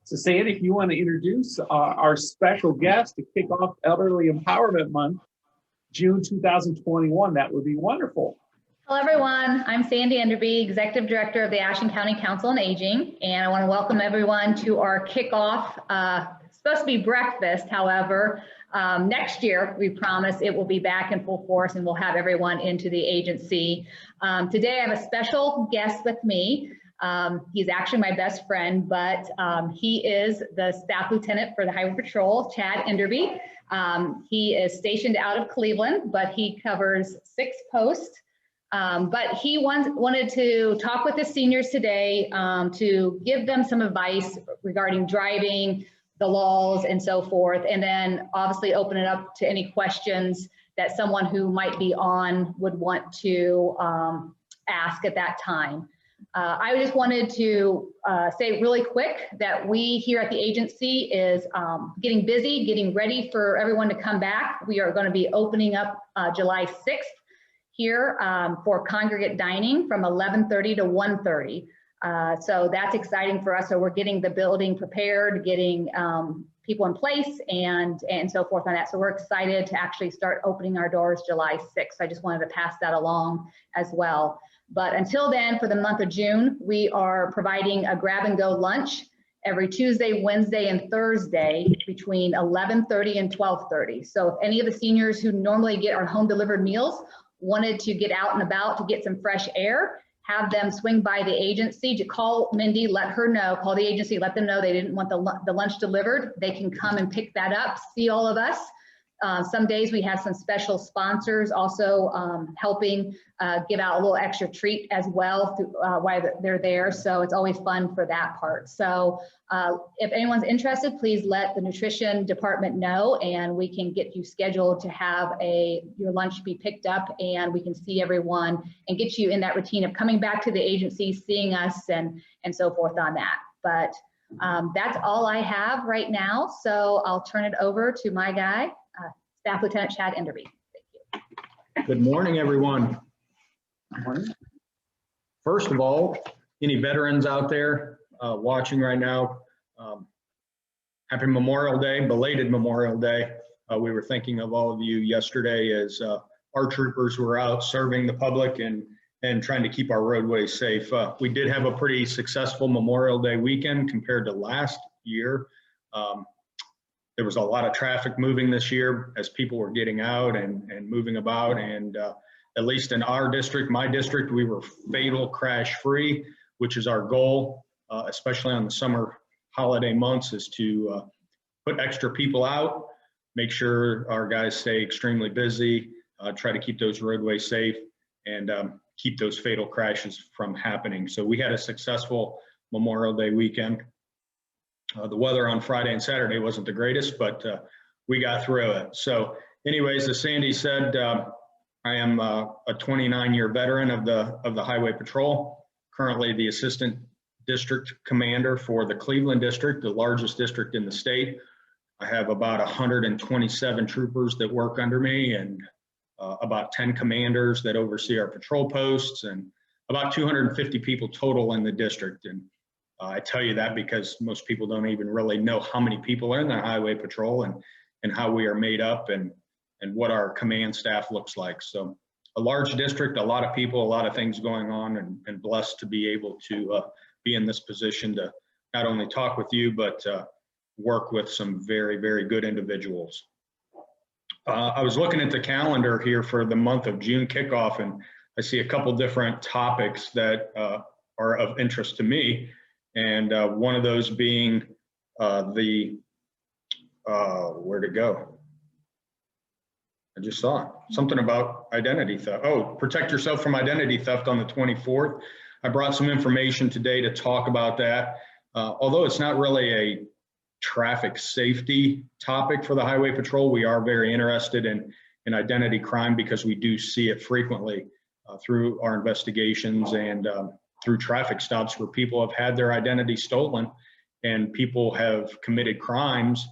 So Sandy, if you want to introduce our special guest to kick off Elderly Empowerment Month, June 2021, that would be wonderful. Hello, everyone. I'm Sandy Enderby, Executive Director of the Ashland County Council on Aging, and I want to welcome everyone to our kickoff. It's supposed to be breakfast, however, next year, we promise it will be back in full force and we'll have everyone into the agency. Today, I have a special guest with me. He's actually my best friend, but he is the Staff Lieutenant for the Highway Patrol, Chad Enderby. He is stationed out of Cleveland, but he covers 6 posts. But he wanted to talk with the seniors today to give them some advice regarding driving, the laws, and so forth, and then obviously open it up to any questions that someone who might be on would want to ask at that time. I just wanted to say really quick that we here at the agency is getting busy, getting ready for everyone to come back. We are going to be opening up July 6th here for congregate dining from 11:30 to 1:30. So that's exciting for us. So we're getting the building prepared, getting people in place and so forth on that. So we're excited to actually start opening our doors July 6th. I just wanted to pass that along as well. But until then, for the month of June, we are providing a grab and go lunch every Tuesday, Wednesday, and Thursday between 11:30 and 12:30. So if any of the seniors who normally get our home delivered meals wanted to get out and about to get some fresh air, have them swing by the agency, to call Mindy, let her know, call the agency, let them know they didn't want the lunch delivered. They can come and pick that up, see all of us. Some days we have some special sponsors also helping give out a little extra treat as well while they're there. So it's always fun for that part. So if anyone's interested, please let the nutrition department know and we can get you scheduled to have your lunch be picked up and we can see everyone and get you in that routine of coming back to the agency, seeing us and so forth on that. But that's all I have right now. So I'll turn it over to my guy, Staff Lieutenant Chad Enderby. Thank you. Good morning, everyone. Good morning. First of all, any veterans out there watching right now, happy Memorial Day, belated Memorial Day. We were thinking of all of you yesterday as our troopers were out serving the public and trying to keep our roadways safe. We did have a pretty successful Memorial Day weekend compared to last year. There was a lot of traffic moving this year as people were getting out and moving about. And at least in our district, my district, we were fatal crash free, which is our goal, especially on the summer holiday months, is to put extra people out, make sure our guys stay extremely busy, try to keep those roadways safe and keep those fatal crashes from happening. So we had a successful Memorial Day weekend. The weather on Friday and Saturday wasn't the greatest, but we got through it. So anyways, as Sandy said, I am a 29-year veteran of the Highway Patrol, currently the Assistant District Commander for the Cleveland District, the largest district in the state. I have about 127 troopers that work under me and about 10 commanders that oversee our patrol posts and about 250 people total in the district. And I tell you that because most people don't even really know how many people are in the Highway Patrol and how we are made up and what our command staff looks like. So a large district, a lot of people, a lot of things going on, and blessed to be able to be in this position to not only talk with you, but work with some very, very good individuals. I was looking at the calendar here for the month of June kickoff, and I see a couple different topics that are of interest to me. And one of those being where'd it go? I just saw it. Something about identity theft. Oh, protect yourself from identity theft on the 24th. I brought some information today to talk about that. Although it's not really a traffic safety topic for the Highway Patrol, we are very interested in identity crime because we do see it frequently through our investigations and through traffic stops where people have had their identity stolen and people have committed crimes,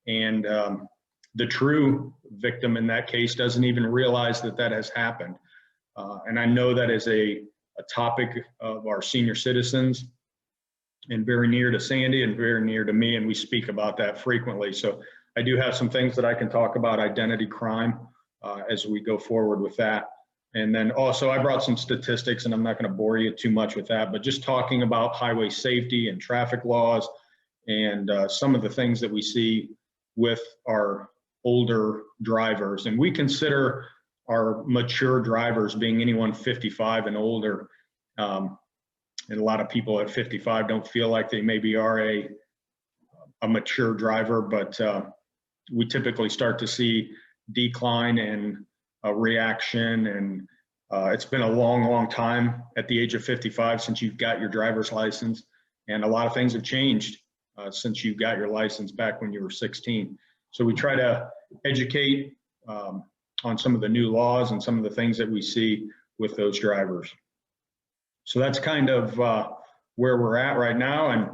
and the true victim in that case doesn't even realize that that has happened. And I know that is a topic of our senior citizens and very near to Sandy and very near to me, and we speak about that frequently. So I do have some things that I can talk about identity crime as we go forward with that. And then also I brought some statistics, and I'm not going to bore you too much with that, but just talking about highway safety and traffic laws and some of the things that we see with our older drivers. And we consider our mature drivers being anyone 55 and older. And a lot of people at 55 don't feel like they maybe are a mature driver, but we typically start to see decline in reaction. And it's been a long time at the age of 55 since you've got your driver's license. And a lot of things have changed since you got your license back when you were 16. So we try to educate on some of the new laws and some of the things that we see with those drivers. So that's kind of where we're at right now. And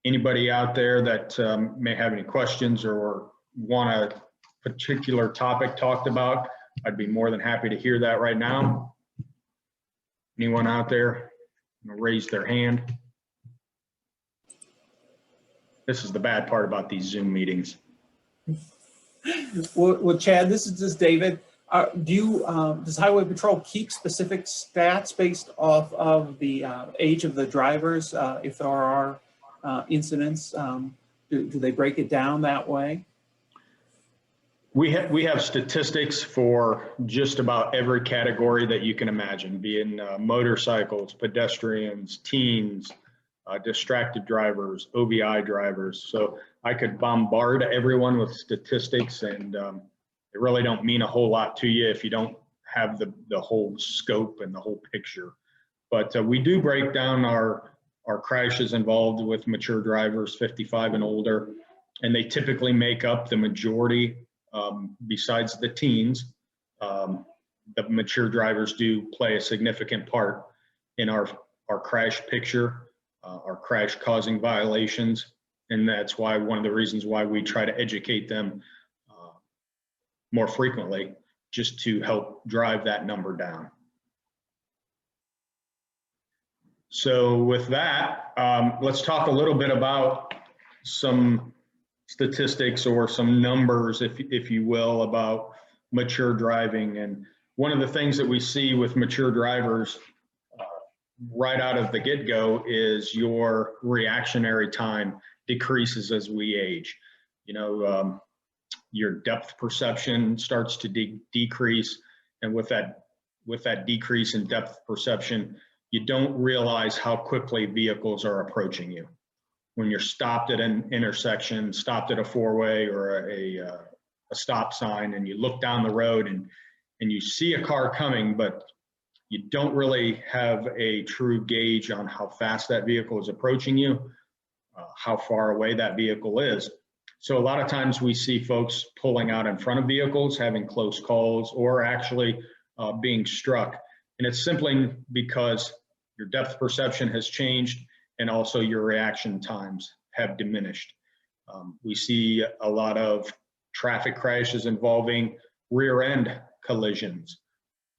anybody out there that may have any questions or want a particular topic talked about, I'd be more than happy to hear that right now. Anyone out there raise their hand? This is the bad part about these Zoom meetings. Well, Chad, this is just David. Does Highway Patrol keep specific stats based off of the age of the drivers? If there are incidents, do they break it down that way? We have statistics for just about every category that you can imagine, being motorcycles, pedestrians, teens, distracted drivers, OVI drivers. So I could bombard everyone with statistics, and they really don't mean a whole lot to you if you don't have the whole scope and the whole picture. But we do break down our crashes involved with mature drivers, 55 and older, and they typically make up the majority. Besides the teens, the mature drivers do play a significant part in our crash picture, our crash causing violations. And that's why one of the reasons why we try to educate them more frequently, just to help drive that number down. So with that, let's talk a little bit about some statistics or some numbers, if you will, about mature driving. And one of the things that we see with mature drivers right out of the get-go is your reactionary time decreases as we age. You know, your depth perception starts to decrease, and with that decrease in depth perception, you don't realize how quickly vehicles are approaching you. When you're stopped at an intersection, stopped at a four-way or a stop sign, and you look down the road and you see a car coming, but you don't really have a true gauge on how fast that vehicle is approaching you, how far away that vehicle is. So a lot of times we see folks pulling out in front of vehicles, having close calls, or actually being struck. And it's simply because your depth perception has changed, and also your reaction times have diminished. We see a lot of traffic crashes involving rear end collisions,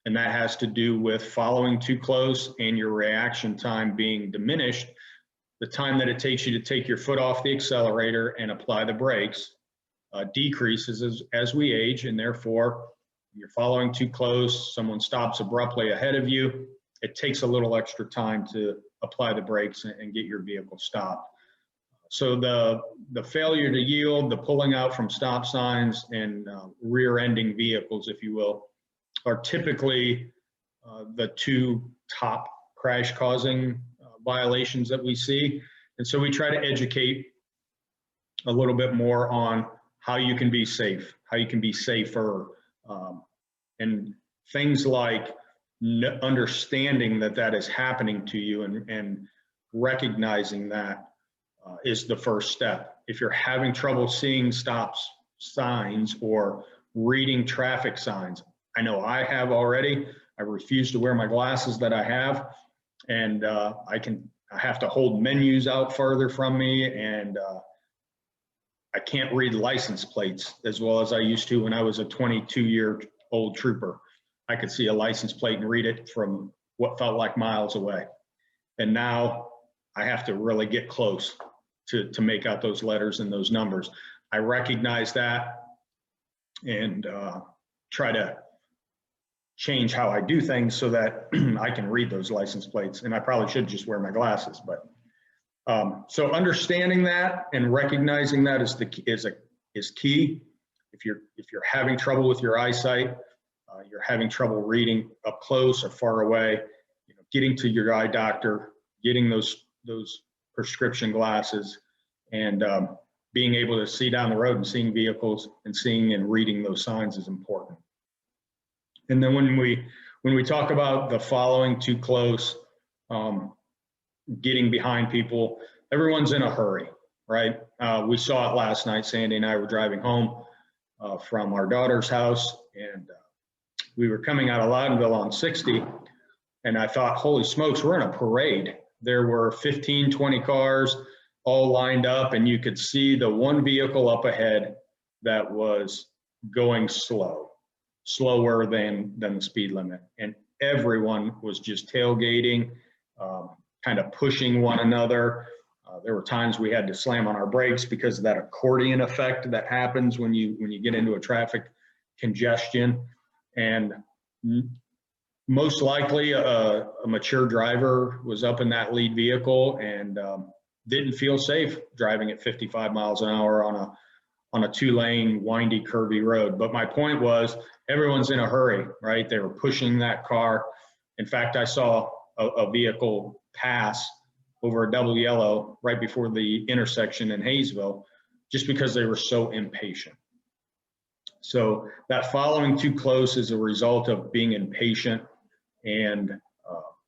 and that has to do with following too close and your reaction time being diminished. The time that it takes you to take your foot off the accelerator and apply the brakes decreases as we age, and therefore you're following too close, someone stops abruptly ahead of you, it takes a little extra time to apply the brakes and get your vehicle stopped. So the failure to yield, the pulling out from stop signs, and rear-ending vehicles, if you will, are typically the two top crash-causing violations that we see. And so we try to educate a little bit more on how you can be safe, how you can be safer, and things like understanding that is happening to you, and recognizing that is the first step. If you're having trouble seeing stop signs or reading traffic signs, I know I have already. I refuse to wear my glasses that I have, and I have to hold menus out further from me, and I can't read license plates as well as I used to when I was a 22-year-old trooper. I could see a license plate and read it from what felt like miles away. And now I have to really get close to make out those letters and those numbers. I recognize that and try to change how I do things so that I can read those license plates. And I probably should just wear my glasses, but so understanding that and recognizing that is key. If you're having trouble with your eyesight, you're having trouble reading up close or far away, getting to your eye doctor, getting those prescription glasses, and being able to see down the road and seeing vehicles and seeing and reading those signs is important. And then when we talk about the following too close, getting behind people, everyone's in a hurry, right? We saw it last night. Sandy and I were driving home from our daughter's house, and we were coming out of Loudonville on 60, and I thought, holy smokes, we're in a parade. There were 15, 20 cars all lined up, and you could see the one vehicle up ahead that was going slower than the speed limit. And everyone was just tailgating, kind of pushing one another. There were times we had to slam on our brakes because of that accordion effect that happens when you get into a traffic congestion. And most likely a mature driver was up in that lead vehicle and didn't feel safe driving at 55 miles an hour on a 2-lane windy curvy road. But my point was, everyone's in a hurry, right? They were pushing that car. In fact, I saw a vehicle pass over a double yellow right before the intersection in Hayesville, just because they were so impatient. So that following too close is a result of being impatient and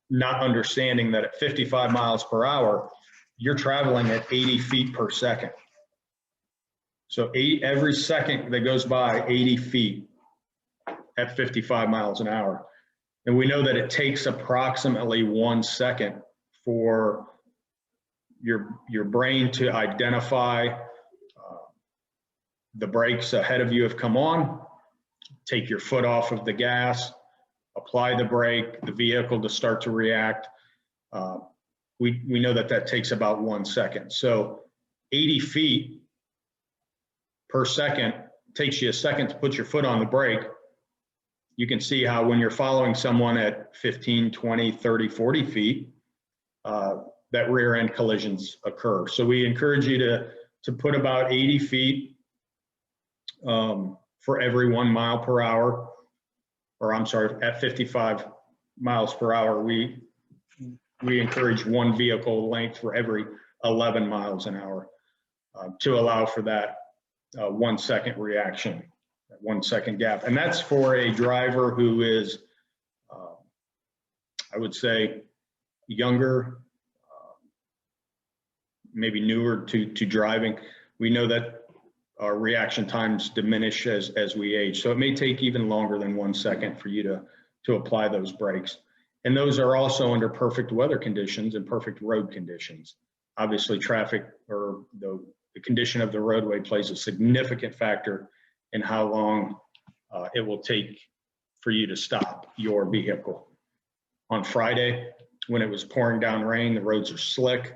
not understanding that at 55 miles per hour, you're traveling at 80 feet per second. So every second that goes by, 80 feet at 55 miles an hour. And we know that it takes approximately 1 second for your brain to identify the brakes ahead of you have come on, take your foot off of the gas, apply the brake, the vehicle to start to react. We know that takes about 1 second. So 80 feet per second takes you a second to put your foot on the brake. You can see how when you're following someone at 15, 20, 30, 40 feet, that rear end collisions occur. So we encourage you to put about 80 feet for every 1 mile per hour, or I'm sorry, at 55 miles per hour, we encourage one vehicle length for every 11 miles an hour to allow for that 1 second reaction, that 1 second gap. And that's for a driver who is, I would say, younger, maybe newer to driving. We know that our reaction times diminish as we age. So it may take even longer than 1 second for you to apply those brakes. And those are also under perfect weather conditions and perfect road conditions. Obviously, traffic or the condition of the roadway plays a significant factor in how long it will take for you to stop your vehicle. On Friday, when it was pouring down rain, the roads are slick.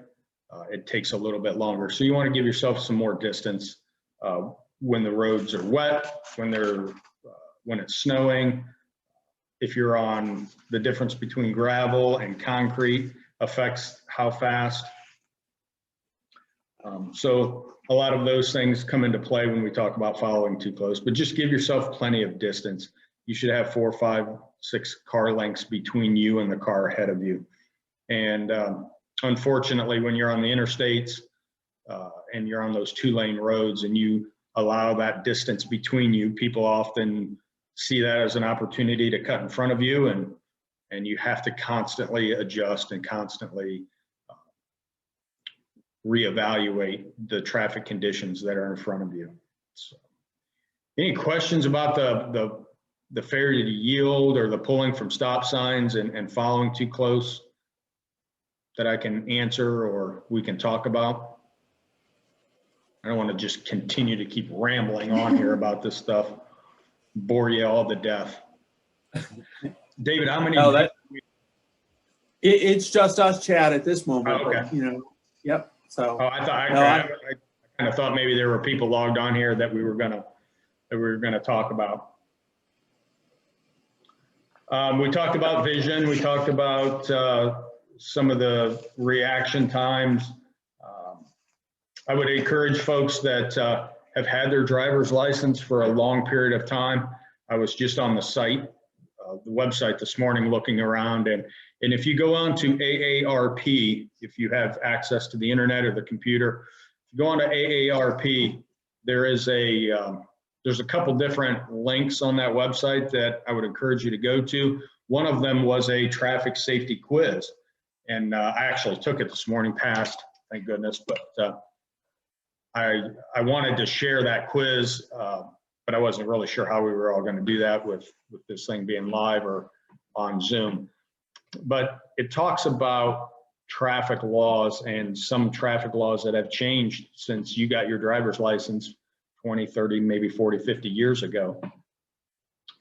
It takes a little bit longer. So you want to give yourself some more distance when the roads are wet, when it's snowing. If you're on, the difference between gravel and concrete affects how fast. So a lot of those things come into play when we talk about following too close, but just give yourself plenty of distance. You should have 4, 5, 6 car lengths between you and the car ahead of you. And unfortunately, when you're on the interstates and you're on those 2-lane roads and you allow that distance between you, people often see that as an opportunity to cut in front of you, and you have to constantly adjust and constantly reevaluate the traffic conditions that are in front of you. So, any questions about the failure to yield or the pulling from stop signs and following too close that I can answer or we can talk about? I don't want to just continue to keep rambling on here about this stuff, bore you all to death. David, how many? No, It's just us, Chad, at this moment. Oh, okay. But, you know, yep. So Oh, I no, kind of thought maybe there were people logged on here that we were gonna talk about. We talked about vision. We talked about some of the reaction times. I would encourage folks that have had their driver's license for a long period of time. I was just on the site, the website this morning looking around, and if you go on to AARP, if you have access to the internet or the computer, if you go on to AARP, there's a couple different links on that website that I would encourage you to go to. One of them was a traffic safety quiz, and I actually took it this morning, passed, thank goodness, but I wanted to share that quiz, but I wasn't really sure how we were all going to do that with this thing being live or on Zoom. But it talks about traffic laws and some traffic laws that have changed since you got your driver's license 20, 30, maybe 40, 50 years ago.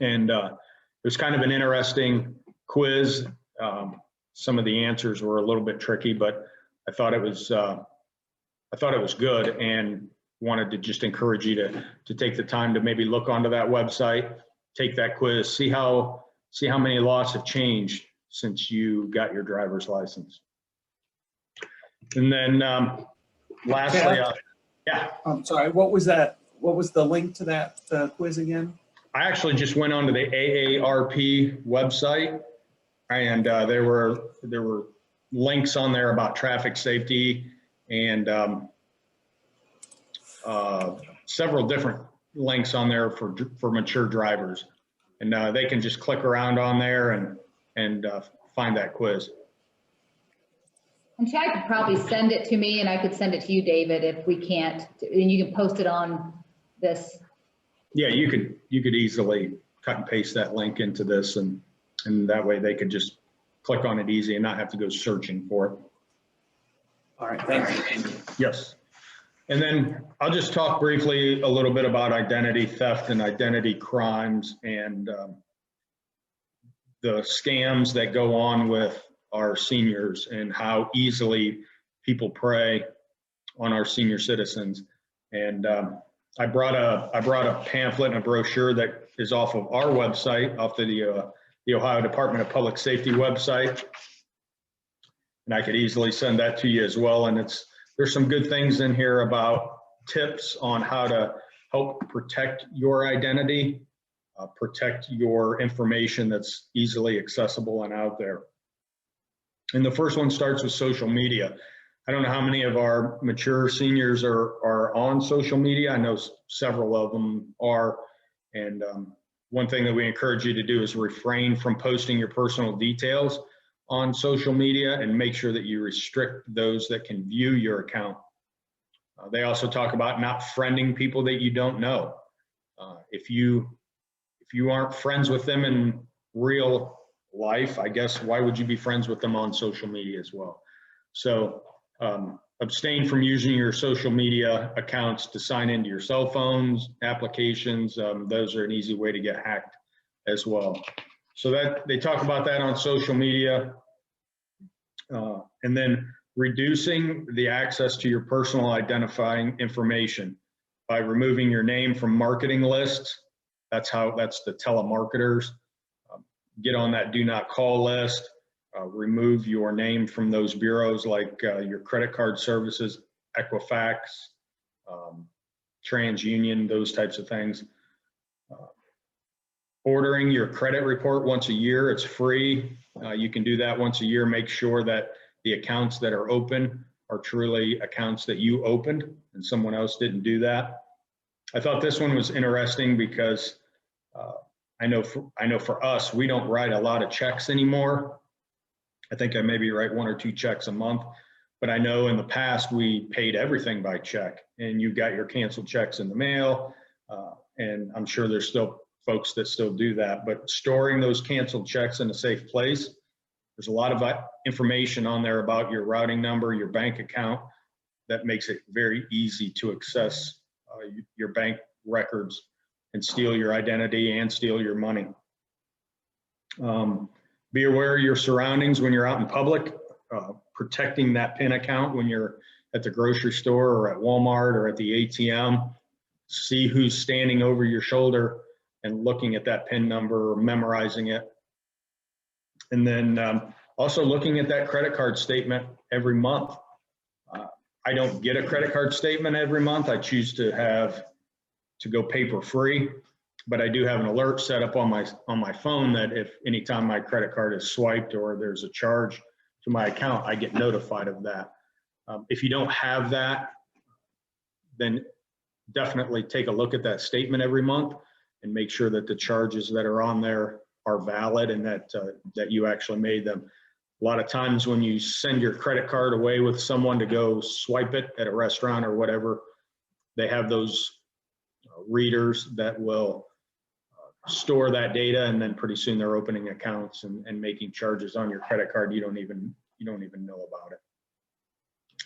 And it was kind of an interesting quiz. Some of the answers were a little bit tricky, but I thought it was good, and wanted to just encourage you to take the time to maybe look onto that website, take that quiz, see how many laws have changed since you got your driver's license. And then lastly, yeah. I'm sorry, what was that? What was the link to that quiz again? I actually just went onto the AARP website, and there were links on there about traffic safety and several different links on there for mature drivers, and they can just click around on there and find that quiz. And Chad could probably send it to me, and I could send it to you, David, if we can't, and you can post it on this. Yeah, you could easily cut and paste that link into this, and that way they could just click on it easy and not have to go searching for it. All right, thank you. Yes. And then I'll just talk briefly a little bit about identity theft and identity crimes and the scams that go on with our seniors and how easily people prey on our senior citizens. And I brought a pamphlet and a brochure that is off of our website, off the Ohio Department of Public Safety website. And I could easily send that to you as well. And there's some good things in here about tips on how to help protect your identity, protect your information that's easily accessible and out there. And the first one starts with social media. I don't know how many of our mature seniors are on social media. I know several of them are. And one thing that we encourage you to do is refrain from posting your personal details on social media and make sure that you restrict those that can view your account. They also talk about not friending people that you don't know. If you aren't friends with them in real life, I guess, why would you be friends with them on social media as well? So abstain from using your social media accounts to sign into your cell phones, applications. Those are an easy way to get hacked as well. So that they talk about that on social media. And then reducing the access to your personal identifying information by removing your name from marketing lists. That's the telemarketers. Get on that do not call list. Remove your name from those bureaus like your credit card services, Equifax, TransUnion, those types of things. Ordering your credit report once a year, it's free. You can do that once a year. Make sure that the accounts that are open are truly accounts that you opened and someone else didn't do that. I thought this one was interesting because I know for us, we don't write a lot of checks anymore. I think I maybe write 1 or 2 checks a month, but I know in the past we paid everything by check, and you got your canceled checks in the mail, and I'm sure there's still folks that still do that, but storing those canceled checks in a safe place. There's a lot of information on there about your routing number, your bank account, that makes it very easy to access your bank records and steal your identity and steal your money. Be aware of your surroundings when you're out in public, protecting that PIN account when you're at the grocery store or at Walmart or at the ATM. See who's standing over your shoulder and looking at that PIN number or memorizing it. And then also looking at that credit card statement every month. I don't get a credit card statement every month. I choose to go paper free, but I do have an alert set up on my phone that if anytime my credit card is swiped or there's a charge to my account, I get notified of that. If you don't have that, then definitely take a look at that statement every month and make sure that the charges that are on there are valid and that you actually made them. A lot of times when you send your credit card away with someone to go swipe it at a restaurant or whatever, they have those readers that will store that data, and then pretty soon they're opening accounts and making charges on your credit card. You don't even know about it.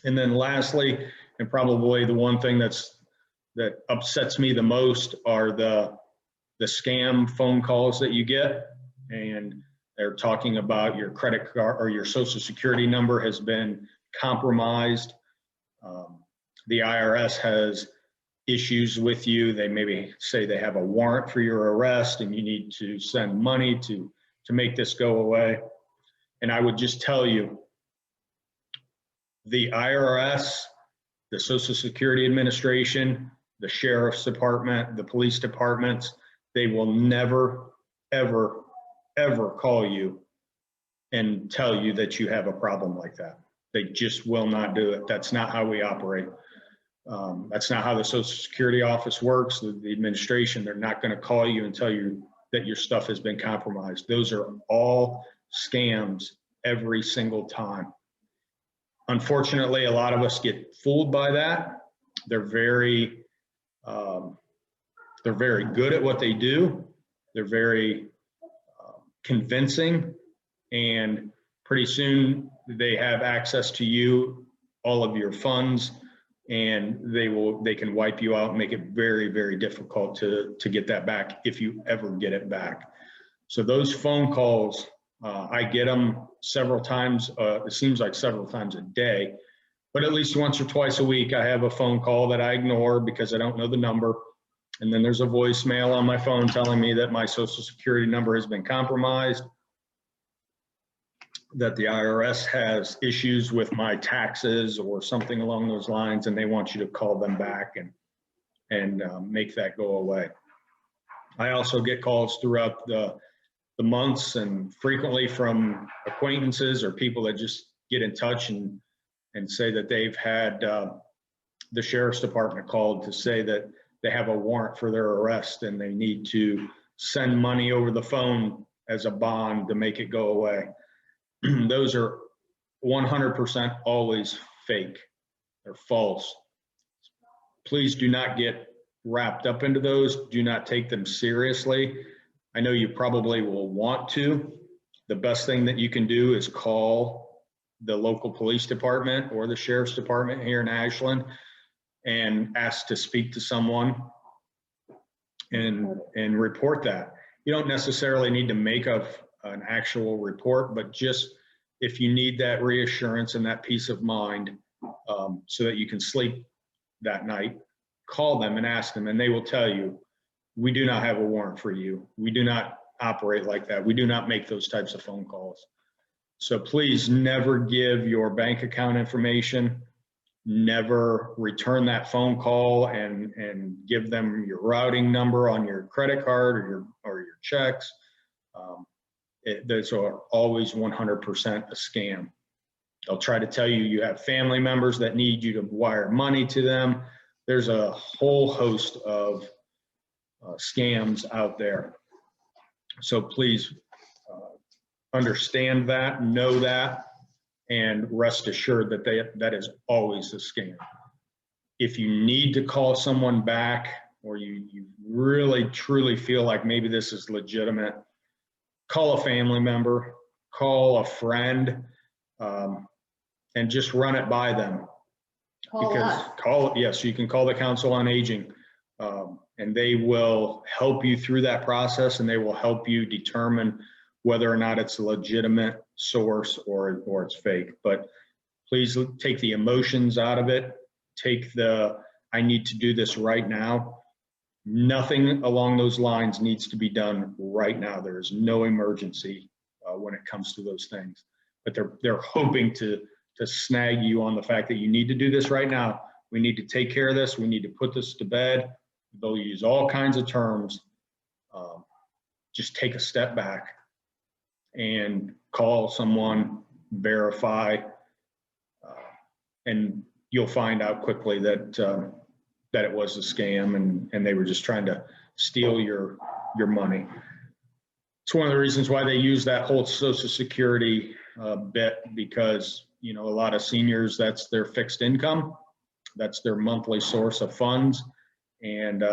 And then lastly, and probably the one thing that upsets me the most are the scam phone calls that you get, and they're talking about your credit card or your social security number has been compromised. The IRS has issues with you. They maybe say they have a warrant for your arrest and you need to send money to make this go away. And I would just tell you, the IRS, the Social Security Administration, the Sheriff's Department, the police departments, they will never, ever, ever call you and tell you that you have a problem like that. They just will not do it. That's not how we operate. That's not how the Social Security office works. The administration, they're not going to call you and tell you that your stuff has been compromised. Those are all scams every single time. Unfortunately, a lot of us get fooled by that. They're very good at what they do. They're very convincing, and pretty soon they have access to you, all of your funds, and they can wipe you out and make it very, very difficult to get that back if you ever get it back. So those phone calls, I get them several times. It seems like several times a day, but at least once or twice a week, I have a phone call that I ignore because I don't know the number. And then there's a voicemail on my phone telling me that my Social Security number has been compromised, that the IRS has issues with my taxes or something along those lines, and they want you to call them back and make that go away. I also get calls throughout the months and frequently from acquaintances or people that just get in touch and say that they've had the Sheriff's Department called to say that they have a warrant for their arrest and they need to send money over the phone as a bond to make it go away. Those are 100% always fake. They're false. Please do not get wrapped up into those. Do not take them seriously. I know you probably will want to. The best thing that you can do is call the local police department or the Sheriff's Department here in Ashland and ask to speak to someone and report that. You don't necessarily need to make an actual report, but just if you need that reassurance and that peace of mind so that you can sleep that night, call them and ask them, and they will tell you, we do not have a warrant for you. We do not operate like that. We do not make those types of phone calls. So please never give your bank account information. Never return that phone call and give them your routing number on your credit card or your checks. Those are always 100% a scam. They'll try to tell you you have family members that need you to wire money to them. There's a whole host of scams out there. So please understand that, know that, and rest assured that that is always a scam. If you need to call someone back or you really truly feel like maybe this is legitimate, call a family member, call a friend, and just run it by them. Yes, you can call the Council on Aging, and they will help you through that process, and they will help you determine whether or not it's a legitimate source or it's fake. But please take the emotions out of it. Take the, I need to do this right now. Nothing along those lines needs to be done right now. There is no emergency when it comes to those things. But they're hoping to snag you on the fact that you need to do this right now. We need to take care of this. We need to put this to bed. They'll use all kinds of terms. Just take a step back and call someone, verify, and you'll find out quickly that it was a scam and they were just trying to steal your money. It's one of the reasons why they use that whole Social Security bit, because a lot of seniors, that's their fixed income, that's their monthly source of funds, and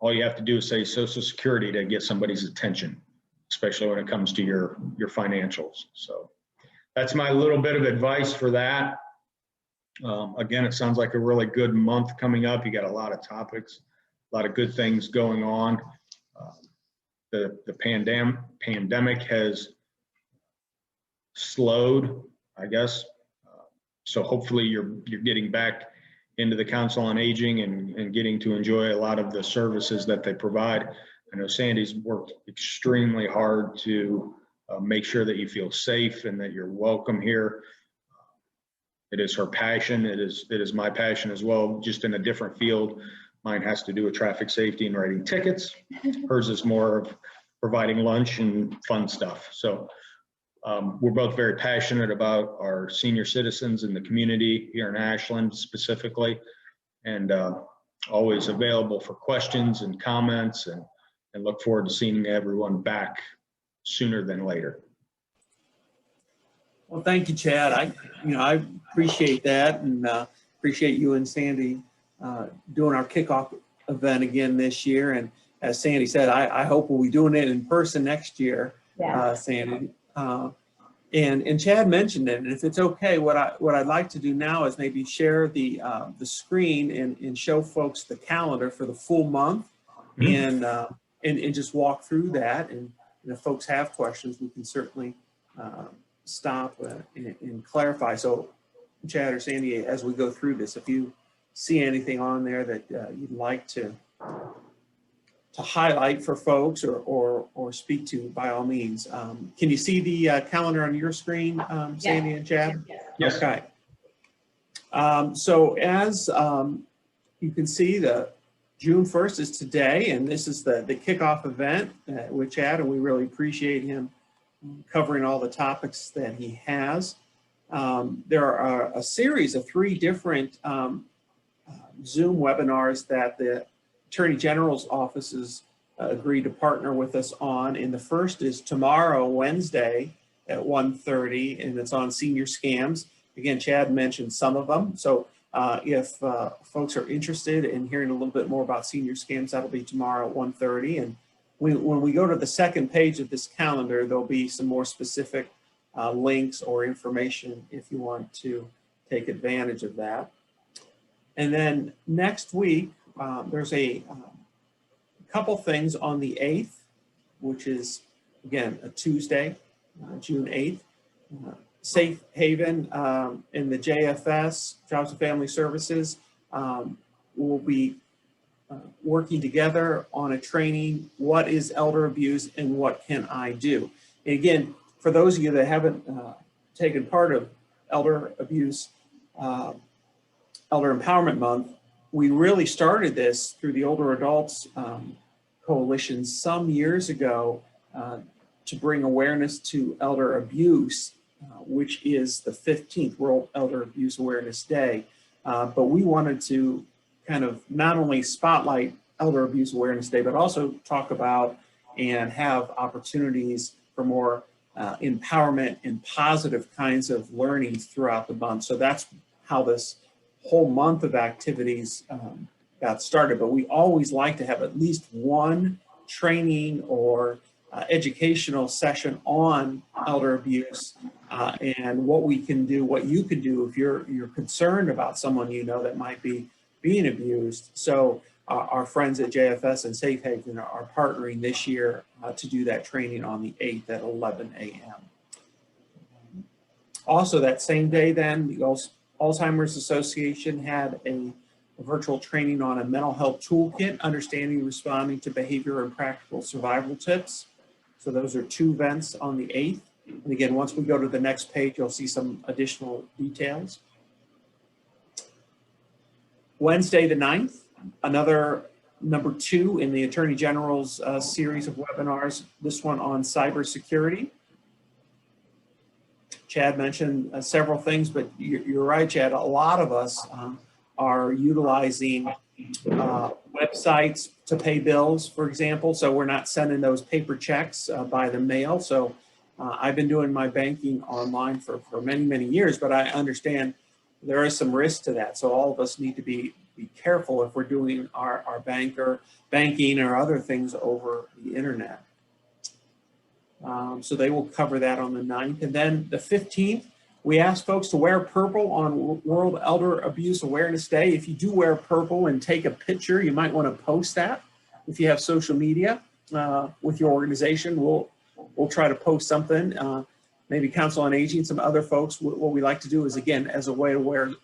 all you have to do is say Social Security to get somebody's attention, especially when it comes to your financials. So that's my little bit of advice for that. Again, it sounds like a really good month coming up. You got a lot of topics, a lot of good things going on. The pandemic has slowed, I guess. So hopefully you're getting back into the Council on Aging and getting to enjoy a lot of the services that they provide. I know Sandy's worked extremely hard to make sure that you feel safe and that you're welcome here. It is her passion. It is my passion as well, just in a different field. Mine has to do with traffic safety and writing tickets. Hers is more of providing lunch and fun stuff. So we're both very passionate about our senior citizens in the community here in Ashland specifically, and always available for questions and comments, and look forward to seeing everyone back sooner than later. Well, thank you, Chad. I appreciate that, and appreciate you and Sandy doing our kickoff event again this year. And as Sandy said, I hope we'll be doing it in person next year, Sandy. And Chad mentioned it, and if it's okay, what I'd like to do now is maybe share the screen and show folks the calendar for the full month, and just walk through that. And if folks have questions, we can certainly stop and clarify. So Chad or Sandy, as we go through this, if you see anything on there that you'd like to highlight for folks or speak to, by all means. Can you see the calendar on your screen, Sandy and Chad? Yes. Okay. So as you can see, the June 1st is today, and this is the kickoff event with Chad, and we really appreciate him covering all the topics that he has. There are a series of 3 different Zoom webinars that the Attorney General's offices agreed to partner with us on. And the first is tomorrow, Wednesday at 1:30, and it's on senior scams. Again, Chad mentioned some of them. So if folks are interested in hearing a little bit more about senior scams, that'll be tomorrow at 1:30. And when we go to the second page of this calendar, there'll be some more specific links or information if you want to take advantage of that. And then next week, there's a couple things on the 8th, which is, again, a Tuesday, June 8th. Safe Haven in the JFS, Jobs and Family Services, will be working together on a training, what is elder abuse and what can I do? And again, for those of you that haven't taken part of Elder Abuse, Elder Empowerment Month, we really started this through the Older Adults Coalition some years ago to bring awareness to elder abuse, which is the 15th World Elder Abuse Awareness Day. But we wanted to kind of not only spotlight Elder Abuse Awareness Day, but also talk about and have opportunities for more empowerment and positive kinds of learning throughout the month. So that's how this whole month of activities got started. But we always like to have at least one training or educational session on elder abuse and what we can do, what you can do if you're concerned about someone you know that might be being abused. So our friends at JFS and Safe Haven are partnering this year to do that training on the 8th at 11 a.m. Also that same day then, the Alzheimer's Association had a virtual training on a mental health toolkit, understanding and responding to behavior and practical survival tips. So those are 2 events on the 8th. And again, once we go to the next page, you'll see some additional details. Wednesday the 9th, another number 2 in the Attorney General's series of webinars, this one on cybersecurity. Chad mentioned several things, but you're right, Chad, a lot of us are utilizing websites to pay bills, for example, so we're not sending those paper checks by the mail. So I've been doing my banking online for many, many years, but I understand there is some risk to that. So all of us need to be careful if we're doing our banking or other things over the internet. So they will cover that on the 9th. And then the 15th, we asked folks to wear purple on World Elder Abuse Awareness Day. If you do wear purple and take a picture, you might want to post that. If you have social media with your organization, we'll try to post something. Maybe Council on Aging, some other folks. What we like to do is, again, as a way to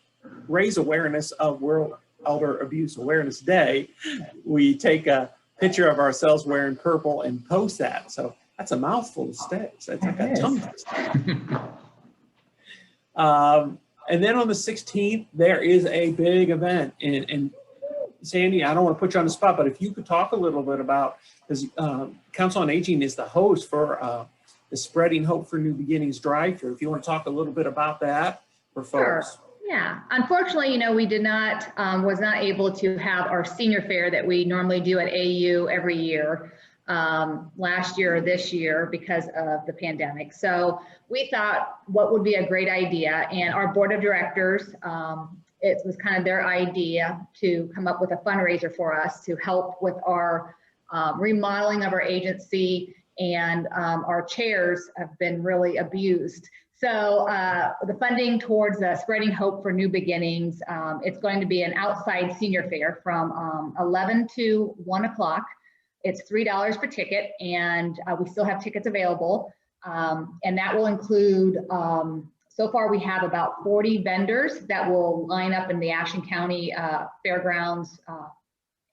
raise awareness of World Elder Abuse Awareness Day, we take a picture of ourselves wearing purple and post that. So that's a mouthful of steaks. That's like a tongue twister. And then on the 16th, there is a big event. And Sandy, I don't want to put you on the spot, but if you could talk a little bit about, because Council on Aging is the host for the Spreading Hope for New Beginnings drive-thru. If you want to talk a little bit about that for folks. Sure. Yeah, unfortunately, we did not, was not able to have our senior fair that we normally do at AU every year last year or this year because of the pandemic. So we thought what would be a great idea, and our board of directors, it was kind of their idea to come up with a fundraiser for us to help with our remodeling of our agency, and our chairs have been really abused. So the funding towards Spreading Hope for New Beginnings, it's going to be an outside senior fair from 11 to 1 o'clock. It's $3 per ticket, and we still have tickets available. And that will include, so far we have about 40 vendors that will line up in the Ashen County Fairgrounds,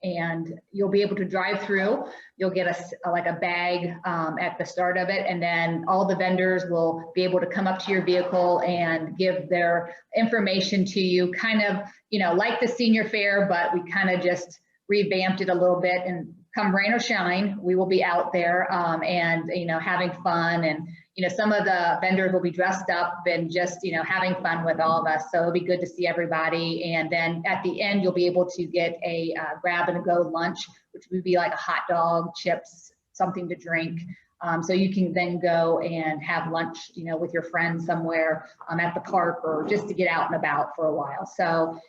and you'll be able to drive through. You'll get like a bag at the start of it, and then all the vendors will be able to come up to your vehicle and give their information to you, kind of, like the senior fair, but we kind of just revamped it a little bit. And come rain or shine, we will be out there and having fun, and some of the vendors will be dressed up and just having fun with all of us. So it'll be good to see everybody. And then at the end, you'll be able to get a grab and go lunch, which would be like a hot dog, chips, something to drink. So you can then go and have lunch, with your friends somewhere at the park, or just to get out and about for a while. So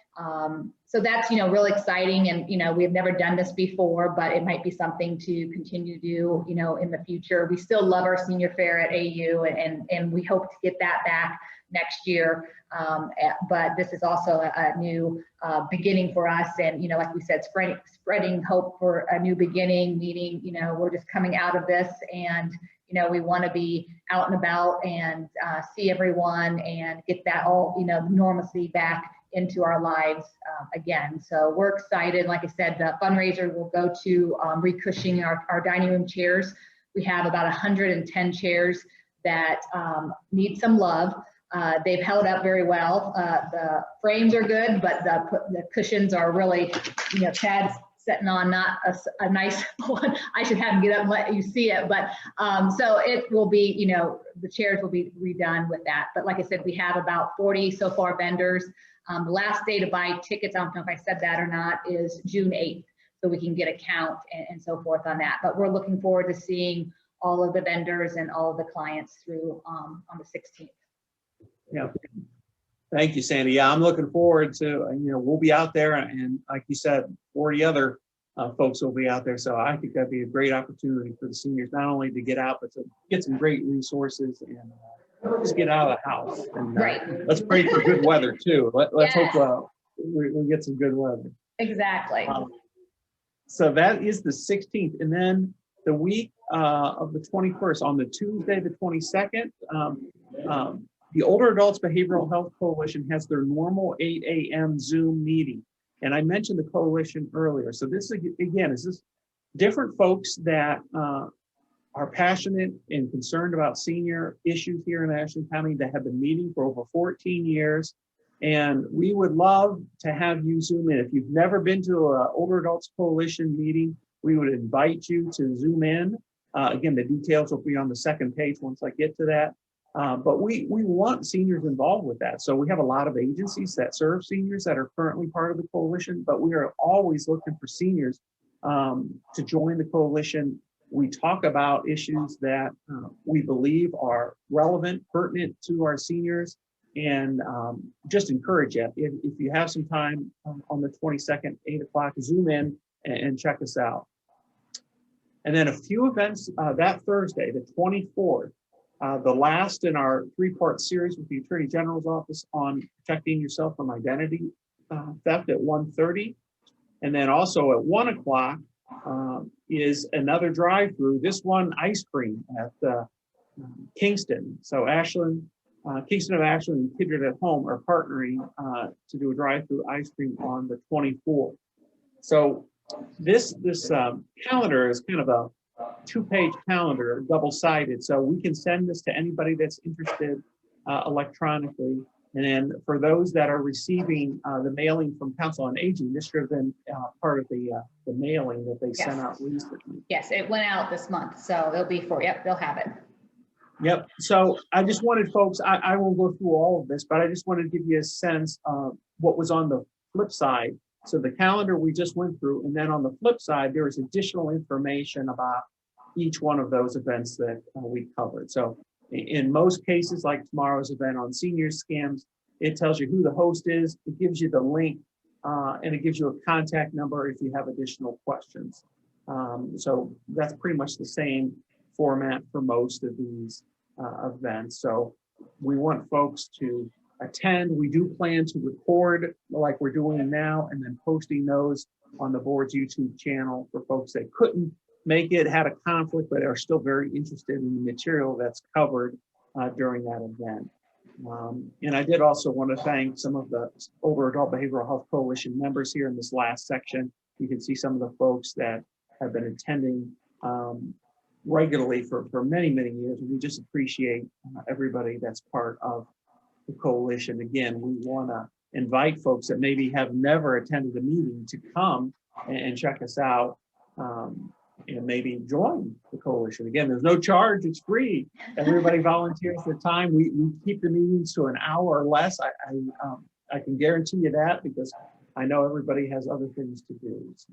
so that's, really exciting. And, we've never done this before, but it might be something to continue to do, in the future. We still love our senior fair at AU, and we hope to get that back next year. But this is also a new beginning for us. And, like we said, spreading hope for a new beginning, meaning, we're just coming out of this, and, we want to be out and about and see everyone and get that all, normalcy back into our lives again. So we're excited. Like I said, the fundraiser will go to recushioning our dining room chairs. We have about 110 chairs that need some love. They've held up very well. The frames are good, but the cushions are really, Chad's sitting on not a nice one. I should have him get up and let you see it. But so it will be, the chairs will be redone with that. But like I said, we have about 40 so far vendors. The last day to buy tickets, I don't know if I said that or not, is June 8th. So we can get a count and so forth on that. But we're looking forward to seeing all of the vendors and all of the clients through on the 16th. Yeah. Thank you, Sandy. Yeah, I'm looking forward to, we'll be out there, and like you said, 40 other folks will be out there. So I think that'd be a great opportunity for the seniors, not only to get out, but to get some great resources and just get out of the house. And Right. Let's pray for good weather too. Let's Yes. hope we get some good weather. Exactly. So that is the 16th. And then the week of the 21st, on the Tuesday, the 22nd, the Older Adults Behavioral Health Coalition has their normal 8 a.m. Zoom meeting. And I mentioned the coalition earlier. So this, again, is this different folks that are passionate and concerned about senior issues here in Ashland County that have been meeting for over 14 years. And we would love to have you Zoom in. If you've never been to an Older Adults Coalition meeting, we would invite you to Zoom in. Again, the details will be on the second page once I get to that. But we want seniors involved with that. So we have a lot of agencies that serve seniors that are currently part of the coalition, but we are always looking for seniors to join the coalition. We talk about issues that we believe are relevant, pertinent to our seniors, and just encourage you, if you have some time on the 22nd, 8 o'clock, Zoom in and check us out. And then a few events that Thursday, the 24th, the last in our 3-part series with the Attorney General's Office on protecting yourself from identity theft at 1:30. And then also at 1 o'clock is another drive-through, this one ice cream at Kingston. So Kingston of Ashland and Kindred at Home are partnering to do a drive-through ice cream on the 24th. So this calendar is kind of a 2-page calendar, double-sided. So we can send this to anybody that's interested electronically. And then for those that are receiving the mailing from Council on Aging, this should have been part of the mailing that they sent out recently. Yes, it went out this month, so it'll be for, yep, they'll have it. Yep. So I just wanted folks, I won't go through all of this, but I just wanted to give you a sense of what was on the flip side. So the calendar we just went through, and then on the flip side, there is additional information about each one of those events that we covered. So in most cases, like tomorrow's event on senior scams, it tells you who the host is, it gives you the link, and it gives you a contact number if you have additional questions. So that's pretty much the same format for most of these events. So we want folks to attend. We do plan to record like we're doing now and then posting those on the board's YouTube channel for folks that couldn't make it, had a conflict, but are still very interested in the material that's covered during that event. And I did also want to thank some of the Older Adult Behavioral Health Coalition members here in this last section. You can see some of the folks that have been attending regularly for many, many years. And we just appreciate everybody that's part of the coalition. Again, we want to invite folks that maybe have never attended a meeting to come and check us out and maybe join the coalition. Again, there's no charge, it's free. Everybody volunteers their time. We keep the meetings to an hour or less. I can guarantee you that because I know everybody has other things to do. So.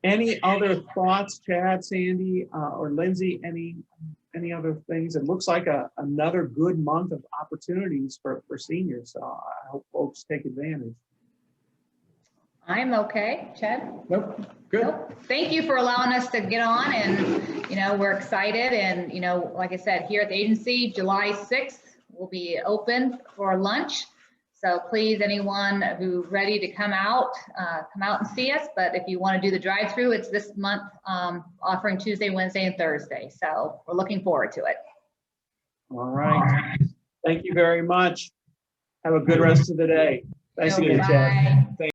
Any other thoughts, Chad, Sandy, or Lindsay? Any other things? It looks like another good month of opportunities for seniors. So I hope folks take advantage. I'm okay, Chad. Nope. Good. Nope. Thank you for allowing us to get on, and we're excited. And like I said, here at the agency, July 6th will be open for lunch. So please, anyone who's ready to come out and see us. But if you want to do the drive-through, it's this month, offering Tuesday, Wednesday, and Thursday. So we're looking forward to it. All right. Thank you very much. Have a good rest of the day. Thanks again, Chad. Bye.